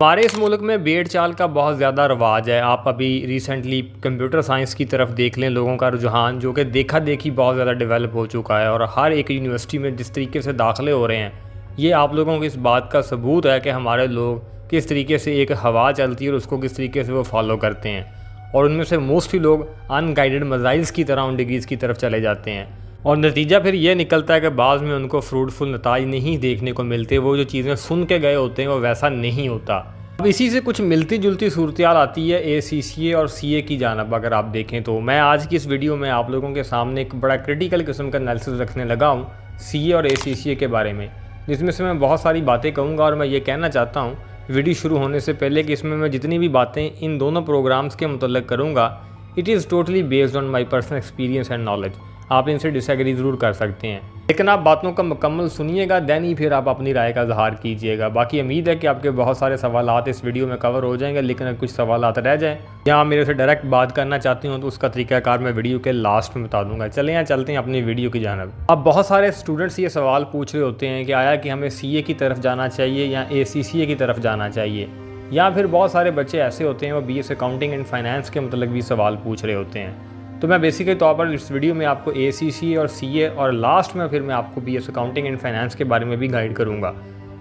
हमारे इस मुल्क में भेड़ चाल का बहुत ज़्यादा रवाज है। आप अभी रिसेंटली कंप्यूटर साइंस की तरफ देख लें, लोगों का रुझान जो कि देखा देखी बहुत ज़्यादा डेवलप हो चुका है और हर एक यूनिवर्सिटी में जिस तरीके से दाखिले हो रहे हैं, ये आप लोगों की इस बात का सबूत है कि हमारे लोग किस तरीके से एक हवा चलती है और उसको किस तरीके से वो फॉलो करते हैं। और उनमें से मोस्टली लोग अनगाइडेड मजाइल्स की तरह उन डिग्रीज़ की तरफ चले जाते हैं और नतीजा फिर ये निकलता है कि बाद में उनको फ्रूटफुल नताज नहीं देखने को मिलते। वो जो चीज़ें सुन के गए होते हैं वो वैसा नहीं होता। अब इसी से कुछ मिलती जुलती सूरत आती है ACCA और CA की जानब। अगर आप देखें तो मैं आज की इस वीडियो में आप लोगों के सामने एक बड़ा क्रिटिकल किस्म का एनालिसिस रखने लगा हूँ CA और ACCA के बारे में, जिसमें से मैं बहुत सारी बातें कहूँगा। और मैं ये कहना चाहता हूँ वीडियो शुरू होने से पहले कि इसमें मैं जितनी भी बातें इन दोनों प्रोग्राम्स के मुतल्लिक़ करूँगा, it is totally based on my personal experience and knowledge. आप इनसे डिसएग्री ज़रूर कर सकते हैं, लेकिन आप बातों का मुकम्मल सुनिएगा, दैन ही फिर आप अपनी राय का इजहार कीजिएगा। बाकी उम्मीद है कि आपके बहुत सारे सवालात इस वीडियो में कवर हो जाएंगे, लेकिन अगर कुछ सवालात रह जाएँ या आप मेरे से डायरेक्ट बात करना चाहते हो तो उसका तरीक़ाकार मैं वीडियो के लास्ट में बता दूंगा। चलें यहाँ चलते हैं अपनी वीडियो की जानब। अब बहुत सारे स्टूडेंट्स ये सवाल पूछ रहे होते हैं कि आया कि हमें CA की तरफ जाना चाहिए या ACCA की तरफ जाना चाहिए, या फिर बहुत सारे बच्चे ऐसे होते हैं वो BS अकाउंटिंग एंड फाइनेंस के मतलब भी सवाल पूछ रहे होते हैं। तो मैं बेसिकली तौर पर इस वीडियो में आपको ACCA और CA और लास्ट में फिर मैं आपको BS अकाउंटिंग एंड फाइनेंस के बारे में भी गाइड करूंगा।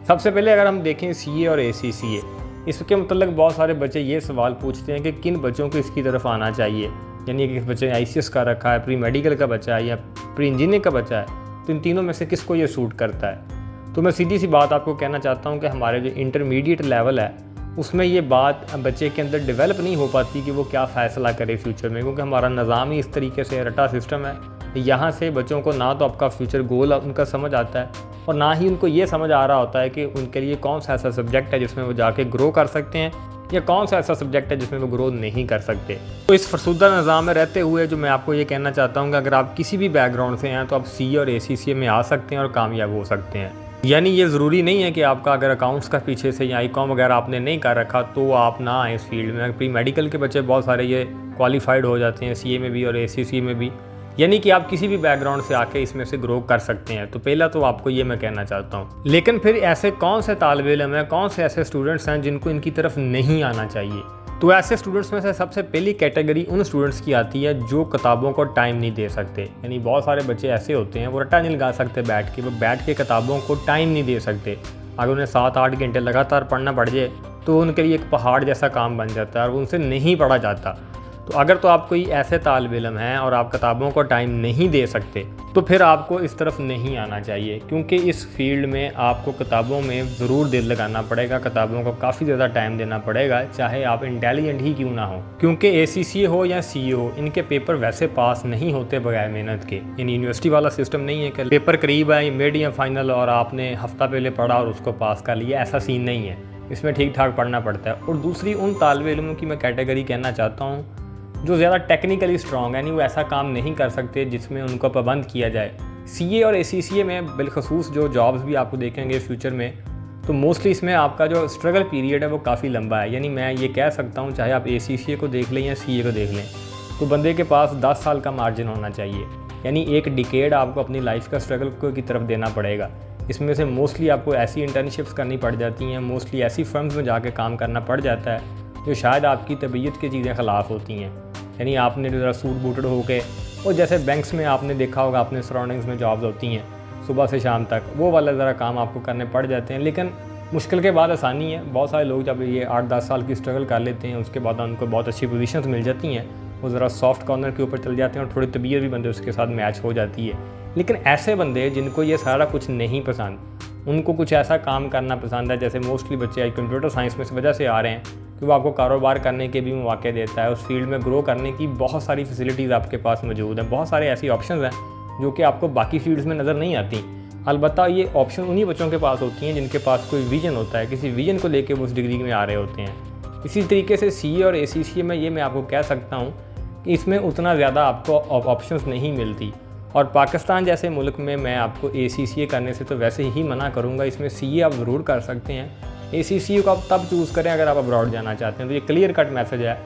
सबसे पहले अगर हम देखें CA और ACCA, इसके मतलब बहुत सारे बच्चे ये सवाल पूछते हैं कि किन बच्चों को इसकी तरफ आना चाहिए, यानी कि किस बच्चे ने ICS का रखा है, प्री मेडिकल का बच्चा है या प्री इंजीनियरिंग का बच्चा है, तो इन तीनों में से किसको ये सूट करता है। तो मैं सीधी सी बात आपको कहना चाहता हूँ कि हमारे जो इंटरमीडिएट लेवल है उसमें ये बात बच्चे के अंदर डेवलप नहीं हो पाती कि वो क्या फ़ैसला करे फ्यूचर में, क्योंकि हमारा निज़ाम ही इस तरीके से रटा सिस्टम है। यहाँ से बच्चों को ना तो आपका फ्यूचर गोल उनका समझ आता है और ना ही उनको ये समझ आ रहा होता है कि उनके लिए कौन सा ऐसा सब्जेक्ट है जिसमें वो जाके ग्रो कर सकते हैं या कौन सा ऐसा सब्जेक्ट है जिसमें वो ग्रो नहीं कर सकते। तो इस फरसुदा निज़ाम में रहते हुए जो मैं आपको ये कहना चाहता हूँ कि अगर आप किसी भी बैकग्राउंड से हैं तो आप CA और ACCA में आ सकते हैं और कामयाब हो सकते हैं। यानी ये ज़रूरी नहीं है कि आपका अगर अकाउंट्स का पीछे से या ICOM वगैरह आपने नहीं कर रखा तो आप ना आए इस फील्ड में। प्री मेडिकल के बच्चे बहुत सारे ये क्वालिफाइड हो जाते हैं CA में भी और ACCA में भी, यानी कि आप किसी भी बैकग्राउंड से आके इसमें से ग्रो कर सकते हैं। तो पहला तो आपको ये मैं कहना चाहता हूँ। लेकिन फिर ऐसे कौन से तालिब इल्म हैं, कौन से ऐसे स्टूडेंट्स हैं जिनको इनकी तरफ नहीं आना चाहिए। तो ऐसे स्टूडेंट्स में से सबसे पहली कैटेगरी उन स्टूडेंट्स की आती है जो किताबों को टाइम नहीं दे सकते। यानी बहुत सारे बच्चे ऐसे होते हैं वो रट्टा नहीं लगा सकते बैठ के, वो बैठ के किताबों को टाइम नहीं दे सकते। अगर उन्हें 7-8 घंटे लगातार पढ़ना पड़ जाए तो उनके लिए एक पहाड़ जैसा काम बन जाता है और उनसे नहीं पढ़ा जाता। तो अगर तो आप कोई ऐसे तालिब इल्म हैं और आप किताबों को टाइम नहीं दे सकते तो फिर आपको इस तरफ नहीं आना चाहिए, क्योंकि इस फील्ड में आपको किताबों में ज़रूर दिल लगाना पड़ेगा, किताबों को काफ़ी ज़्यादा टाइम देना पड़ेगा, चाहे आप इंटेलिजेंट ही क्यों ना हो। क्योंकि ACCA हो या CA हो, इनके पेपर वैसे पास नहीं होते बगैर मेहनत के। इन यूनिवर्सिटी वाला सिस्टम नहीं है कि पेपर करीब है, मिड या फाइनल और आपने हफ्ता पहले पढ़ा और उसको पास कर लिया, ऐसा सीन नहीं है। इसमें ठीक ठाक पढ़ना पड़ता है। और दूसरी उन तालिब इल्मों की मैं कैटेगरी कहना चाहता हूँ जो ज़्यादा टेक्निकली स्ट्रॉन्ग है, यानी वो ऐसा काम नहीं कर सकते जिसमें उनको पाबंद किया जाए। CA और ACCA में बिलखसूस जो जॉब्स भी आपको देखेंगे फ्यूचर में, तो मोस्टली इसमें आपका जो स्ट्रगल पीरियड है वो काफ़ी लंबा है। यानी मैं ये कह सकता हूँ चाहे आप ACCA को देख लें या CA को देख लें, तो बंदे के पास 10 साल का मार्जिन होना चाहिए। यानी एक डिकेड आपको अपनी लाइफ का स्ट्रगल की तरफ देना पड़ेगा। इसमें से मोस्टली आपको ऐसी इंटर्नशिप्स करनी पड़ जाती हैं, मोस्टली ऐसी फर्म्स में जाके काम करना पड़ जाता है जो शायद आपकी तबीयत की चीज़ें ख़िलाफ़ होती हैं। यानी आपने ज़रा सूट बूटेड होके, और जैसे बैंक्स में आपने देखा होगा अपने सराउंडिंग्स में जॉब्स होती हैं सुबह से शाम तक, वो वाला ज़रा काम आपको करने पड़ जाते हैं। लेकिन मुश्किल के बाद आसानी है। बहुत सारे लोग जब ये 8-10 साल की स्ट्रगल कर लेते हैं उसके बाद उनको बहुत अच्छी पोजीशंस मिल जाती हैं, वो ज़रा सॉफ्ट कॉर्नर के ऊपर चल जाते हैं और थोड़ी तबीयत भी बंदे उसके साथ मैच हो जाती है। लेकिन ऐसे बंदे जिनको ये सारा कुछ नहीं पसंद, उनको कुछ ऐसा काम करना पसंद है, जैसे मोस्टली बच्चे कंप्यूटर साइंस में इस वजह से आ रहे हैं कि वो आपको कारोबार करने के भी मौके देता है। उस फील्ड में ग्रो करने की बहुत सारी फैसिलिटीज़ आपके पास मौजूद हैं, बहुत सारे ऐसी ऑप्शंस हैं जो कि आपको बाकी फील्ड्स में नज़र नहीं आती। अलबत्ता ये ऑप्शन उन्हीं बच्चों के पास होती हैं जिनके पास कोई विजन होता है, किसी विजन को लेके वो उस डिग्री में आ रहे होते हैं। इसी तरीके से CA और ACCA में ये मैं आपको कह सकता हूँ कि इसमें उतना ज़्यादा आपको ऑप्शंस नहीं मिलती। और पाकिस्तान जैसे मुल्क में मैं आपको ACCA करने से तो वैसे ही मना करूँगा। इसमें CA आप ज़रूर कर सकते हैं, ACCA को आप तब चूज़ करें अगर आप अब्रॉड जाना चाहते हैं। तो ये क्लियर कट मैसेज है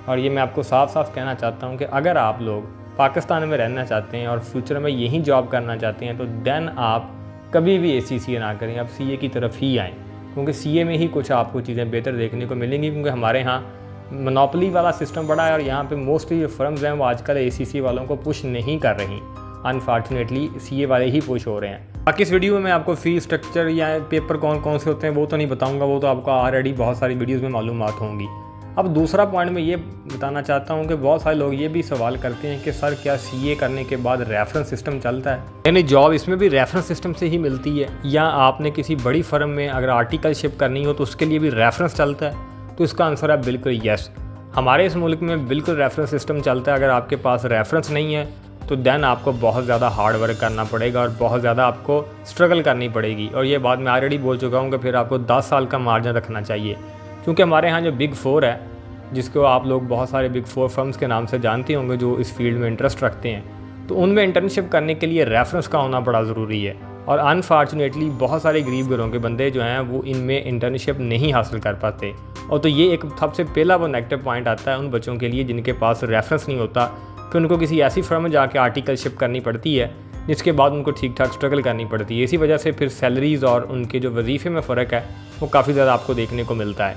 और ये मैं आपको साफ साफ कहना चाहता हूँ कि अगर आप लोग पाकिस्तान में रहना चाहते हैं और फ्यूचर में यही जॉब करना चाहते हैं तो देन आप कभी भी ACCA ना करें, आप CA की तरफ ही आएँ। क्योंकि सीए में ही कुछ आपको चीज़ें बेहतर देखने को मिलेंगी, क्योंकि हमारे यहाँ मोनोपोली वाला सिस्टम बड़ा है और यहाँ पे मोस्टली जो फर्म्स हैं वो आजकल एसीसी वालों को पुश नहीं कर रही। अनफॉर्चुनेटली सीए वाले ही पुश हो रहे हैं। बाकी इस वीडियो में मैं आपको फ़ी स्ट्रक्चर या पेपर कौन कौन से होते हैं वो तो नहीं बताऊंगा, वो तो आपको ऑलरेडी बहुत सारी वीडियोस में मालूमात होंगी। अब दूसरा पॉइंट मैं ये बताना चाहता हूँ कि बहुत सारे लोग ये भी सवाल करते हैं कि सर क्या सीए करने के बाद रेफरेंस सिस्टम चलता है, यानी जॉब इसमें भी रेफरेंस सिस्टम से ही मिलती है, या आपने किसी बड़ी फर्म में अगर आर्टिकलशिप करनी हो तो उसके लिए भी रेफरेंस चलता है? तो इसका आंसर है बिल्कुल यस। हमारे इस मुल्क में बिल्कुल रेफरेंस सिस्टम चलता है। अगर आपके पास रेफरेंस नहीं है तो देन आपको बहुत ज़्यादा हार्ड वर्क करना पड़ेगा और बहुत ज़्यादा आपको स्ट्रगल करनी पड़ेगी। और ये बात मैं ऑलरेडी बोल चुका हूँ कि फिर आपको 10 साल का मार्जिन रखना चाहिए, क्योंकि हमारे यहाँ जो बिग 4 है, जिसको आप लोग बहुत सारे बिग 4 फर्म्स के नाम से जानते होंगे जो इस फील्ड में इंटरेस्ट रखते हैं, तो उनमें इंटर्नशिप करने के लिए रेफरेंस का होना बड़ा ज़रूरी है। और अनफॉर्चुनेटली बहुत सारे गरीब घरों के बंदे जो हैं वो इनमें इंटर्नशिप नहीं हासिल कर पाते। और तो ये एक सबसे पहला वो नेगेटिव पॉइंट आता है उन बच्चों के लिए जिनके पास रेफरेंस नहीं होता, कि उनको किसी ऐसी फर्म में जाके आर्टिकलशिप करनी पड़ती है जिसके बाद उनको ठीक ठाक स्ट्रगल करनी पड़ती है। इसी वजह से फिर सैलरीज़ और उनके जो वजीफ़े में फ़र्क है वो काफ़ी ज़्यादा आपको देखने को मिलता है।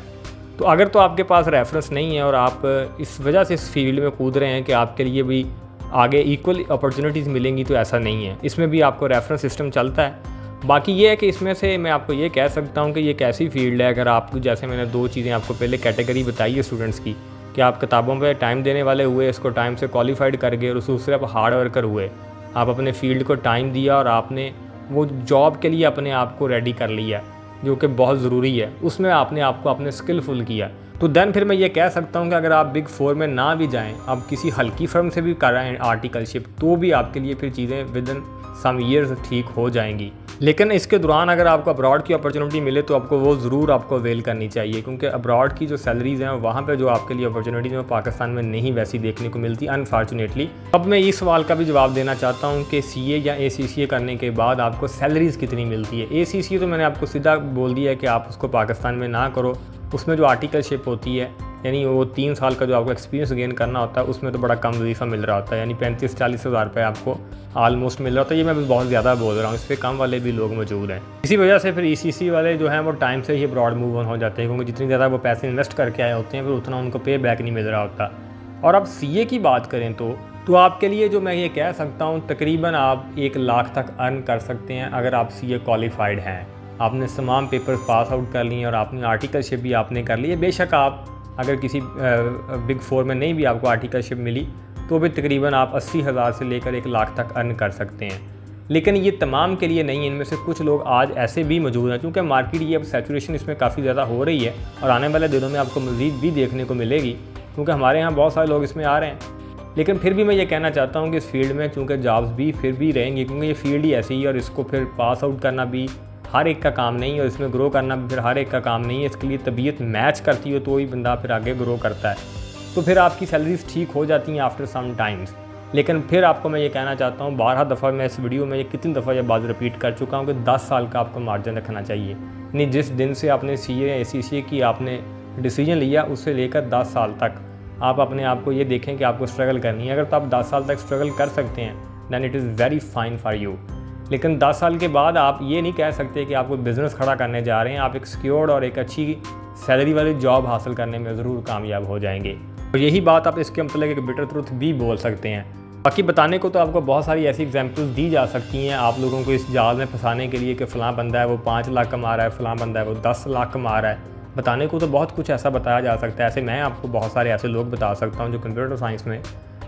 तो अगर तो आपके पास रेफरेंस नहीं है और आप इस वजह से इस फील्ड में कूद रहे हैं कि आपके लिए भी आगे इक्वल अपॉर्चुनिटीज़ मिलेंगी, तो ऐसा नहीं है। इसमें भी आपको रेफरेंस सिस्टम चलता है। बाकी ये है कि इसमें से मैं आपको ये कह सकता हूँ कि ये कैसी फील्ड है, अगर आप जैसे मैंने 2 चीज़ें आपको पहले कैटेगरी बताई है स्टूडेंट्स की, कि आप किताबों पे टाइम देने वाले हुए, इसको टाइम से क्वालिफाइड कर गए, और दूसरे आप हार्ड वर्कर हुए, आप अपने फील्ड को टाइम दिया और आपने वो जॉब के लिए अपने आप को रेडी कर लिया, जो कि बहुत ज़रूरी है। उसमें आपने आपको अपने स्किलफुल किया। तो देन फिर मैं ये कह सकता हूँ कि अगर आप बिग 4 में ना भी जाएँ, आप किसी हल्की फर्म से भी कर रहे हैं आर्टिकलशिप, तो भी आपके लिए फिर चीज़ें विद इन सम ईयर्स ठीक हो जाएंगी। लेकिन इसके दौरान अगर आपको अब्रॉड की अपॉर्चुनिटी मिले तो आपको वो ज़रूर आपको अवेल करनी चाहिए, क्योंकि अब्रॉड की जो सैलरीज़ हैं वहाँ पे जो आपके लिए अपॉर्चुनिटीज़ हैं पाकिस्तान में नहीं वैसी देखने को मिलती अनफॉर्चुनेटली। अब मैं इस सवाल का भी जवाब देना चाहता हूँ कि सीए या एसीसीए करने के बाद आपको सैलरीज़ कितनी मिलती है। एसीसीए तो मैंने आपको सीधा बोल दिया है कि आप उसको पाकिस्तान में ना करो। उसमें जो आर्टिकलशिप होती है, यानी वो 3 साल का जो आपको एक्सपीरियंस गेन करना होता है, उसमें तो बड़ा कम वजीफ़ा मिल रहा होता है, यानी 35-40 हज़ार रुपये आपको ऑलमोस्ट मिल रहा होता है। ये मैं बहुत ज़्यादा बोल रहा हूँ, इस पर कम वाले भी लोग मौजूद हैं। इसी वजह से फिर ईसीसी वाले जो हैं वो टाइम से ही अब्रॉड मूव ऑन हो जाते हैं, क्योंकि जितनी ज़्यादा वो पैसे इन्वेस्ट करके आए होते हैं फिर उतना उनको पे बैक नहीं मिल रहा होता। और अब सीए की बात करें तो आपके लिए जो मैं ये कह सकता हूँ, तकरीबन आप 1 लाख तक अर्न कर सकते हैं अगर आप सीए क्वालिफाइड हैं, आपने तमाम पेपर्स पास आउट कर लिए और आपने आर्टिकलशिप भी आपने कर ली है। बेशक आप अगर किसी बिग 4 में नहीं भी आपको आर्टिकलशिप मिली तो भी तकरीबन आप 80 हज़ार से लेकर 1 लाख तक अर्न कर सकते हैं। लेकिन ये तमाम के लिए नहीं, इनमें से कुछ लोग आज ऐसे भी मौजूद हैं, क्योंकि मार्केट ये अब सैचुरेशन इसमें काफ़ी ज़्यादा हो रही है और आने वाले दिनों में आपको मज़ीद भी देखने को मिलेगी, क्योंकि हमारे यहाँ बहुत सारे लोग इसमें आ रहे हैं। लेकिन फिर भी मैं ये कहना चाहता हूँ कि इस फील्ड में चूँकि जॉब्स भी फिर भी रहेंगी, क्योंकि ये फील्ड ही ऐसी है और इसको फिर पास आउट करना भी हर एक का काम नहीं है और इसमें ग्रो करना भी फिर हर एक का काम नहीं है। इसके लिए तबीयत मैच करती हो तो ही बंदा फिर आगे ग्रो करता है, तो फिर आपकी सैलरीज ठीक हो जाती हैं आफ्टर सम टाइम्स। लेकिन फिर आपको मैं ये कहना चाहता हूँ, 12 दफ़ा मैं इस वीडियो में ये कितनी दफ़ा ये बात रिपीट कर चुका हूँ कि 10 साल का आपको मार्जिन रखना चाहिए। यानी जिस दिन से आपने सीए एसीसीए की आपने डिसीजन लिया उससे लेकर 10 साल तक आप अपने आप को ये देखें कि आपको स्ट्रगल करनी है। अगर तो आप 10 साल तक स्ट्रगल कर सकते हैं than it is very fine for you. लेकिन 10 साल के बाद आप ये नहीं कह सकते कि आपको बिज़नेस खड़ा करने जा रहे हैं। आप एक सिक्योर्ड और एक अच्छी सैलरी वाली जॉब हासिल करने में ज़रूर कामयाब हो जाएंगे। और यही बात आप इसके मतलब एक बिटर ट्रुथ भी बोल सकते हैं। बाकी बताने को तो आपको बहुत सारी ऐसी एग्जांपल्स दी जा सकती हैं आप लोगों को इस जाल में फंसाने के लिए कि फ़लाँ बंदा है वो 5 लाख कमा रहा है, फ़लाँ बंदा है वो 10 लाख कमा रहा है। बताने को तो बहुत कुछ ऐसा बताया जा सकता है। ऐसे मैं आपको बहुत सारे ऐसे लोग बता सकता हूँ जो कंप्यूटर साइंस में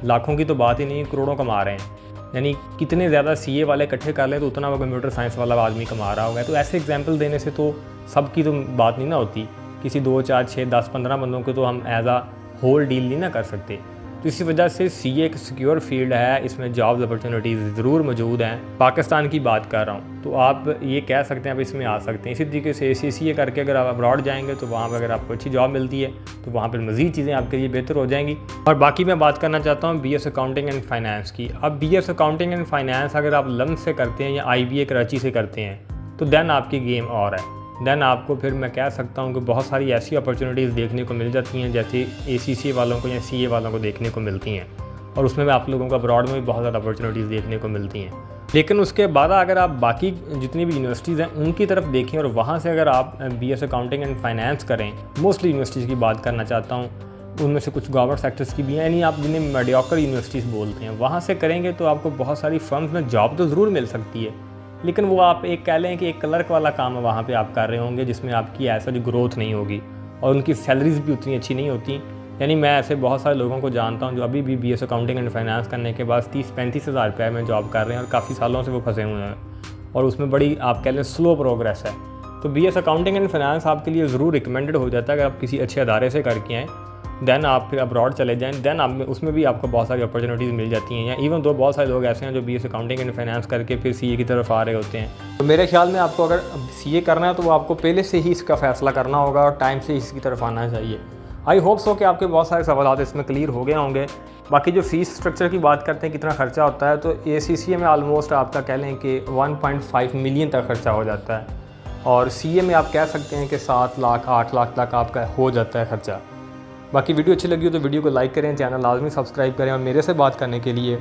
लाखों की तो बात ही नहीं, करोड़ों कमा रहे हैं। यानी कितने ज़्यादा सीए वाले इकट्ठे कर लें तो उतना वो कंप्यूटर साइंस वाला आदमी कमा रहा होगा। तो ऐसे एग्जांपल देने से तो सबकी तो बात नहीं ना होती, किसी 2, 4, 6, 10, 15 बंदों को तो हम एज आ होल डील नहीं ना कर सकते। तो इसी वजह से सीए एक सिक्योर फील्ड है, इसमें जॉब्स अपॉर्चुनिटीज़ ज़रूर मौजूद हैं। पाकिस्तान की बात कर रहा हूँ तो आप ये कह सकते हैं आप इसमें आ सकते हैं। इसी तरीके से एसीसीए करके अगर आप अब्रॉड जाएंगे तो वहाँ पर अगर आपको अच्छी जॉब मिलती है तो वहाँ पर मज़ीद चीज़ें आपके लिए बेहतर हो जाएंगी। और बाकी मैं बात करना चाहता हूँ बीएस अकाउंटिंग एंड फाइनेंस की। अब बीएस अकाउंटिंग एंड फाइनेंस अगर आप लम्स से करते हैं या IBA कराची से करते हैं तो देन आपकी गेम और है। देन आपको फिर मैं कह सकता हूँ कि बहुत सारी ऐसी अपॉर्चुनिटीज़ देखने को मिल जाती हैं जैसे ACCA वालों को या CA वालों को देखने को मिलती हैं, और उसमें भी आप लोगों को अब्रॉड में भी बहुत ज़्यादा अपॉर्चुनिटीज़ देखने को मिलती हैं। लेकिन उसके बाद अगर आप बाकी जितनी भी यूनिवर्सिटीज़ हैं उनकी तरफ देखें और वहाँ से अगर आप BS अकाउंटिंग एंड फाइनेंस करें, मोस्टली यूनिवर्सिटीज़ की बात करना चाहता हूँ, उनमें से कुछ गवर्नमेंट सेक्टर्स की भी हैं, यानी आप जिन्हें मेडियोकर यूनिवर्सिटीज़ बोलते हैं, वहाँ से करेंगे तो आपको बहुत सारी फर्म्स में जॉब तो ज़रूर मिल सकती है, लेकिन वो आप एक कह लें कि एक क्लर्क वाला काम है वहाँ पे आप कर रहे होंगे, जिसमें आपकी ऐसा जो ग्रोथ नहीं होगी और उनकी सैलरीज भी उतनी अच्छी नहीं होती। यानी मैं ऐसे बहुत सारे लोगों को जानता हूँ जो अभी भी BS अकाउंटिंग एंड फाइनेंस करने के बाद 30-35 हज़ार रुपये में जॉब कर रहे हैं और काफ़ी सालों से वो फंसे हुए हैं और उसमें बड़ी आप कह लें स्लो प्रोग्रेस है। तो BS अकाउंटिंग एंड फाइनेंस आपके लिए ज़रूर रिकमेंडेड हो जाता है अगर आप किसी अच्छे अदारे से करके आएँ, देन आप फिर अब्रॉड चले जाएँ, देन आप उसमें भी आपको बहुत सारी अपॉर्चुनिटीज़ मिल जाती हैं। या इवन दो बहुत सारे लोग ऐसे हैं जो BS अकाउंटिंग एंड फाइनेंस करके फिर CA की तरफ आ रहे होते हैं। तो मेरे ख्याल में आपको अगर CA करना है तो वो आपको पहले से ही इसका फ़ैसला करना होगा और टाइम से इसकी तरफ आना चाहिए। आई होप सो कि आपके बहुत सारे सवाल इसमें क्लियर हो गए होंगे। बाकी जो फ़ीस स्ट्रक्चर की बात करते हैं कितना खर्चा होता है, तो ACCA में ऑलमोस्ट आपका कह लें कि 1.5 मिलियन तक खर्चा हो जाता है और CA में आप कह सकते हैं कि 7 लाख 8 लाख तक आपका हो जाता है खर्चा। बाकी वीडियो अच्छी लगी हो तो वीडियो को लाइक करें, चैनल लाजमी सब्सक्राइब करें और मेरे से बात करने के लिए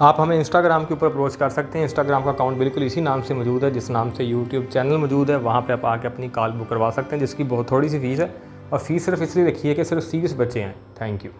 आप हमें इंस्टाग्राम के ऊपर अप्रोच कर सकते हैं। इंस्टाग्राम का अकाउंट बिल्कुल इसी नाम से मौजूद है जिस नाम से यूट्यूब चैनल मौजूद है, वहाँ पे आप आके अपनी कॉल बुक करवा सकते हैं, जिसकी बहुत थोड़ी सी फ़ीस है और फ़ीस सिर्फ इसलिए रखी है कि सिर्फ सीरियस बच्चे हैं। Thank you.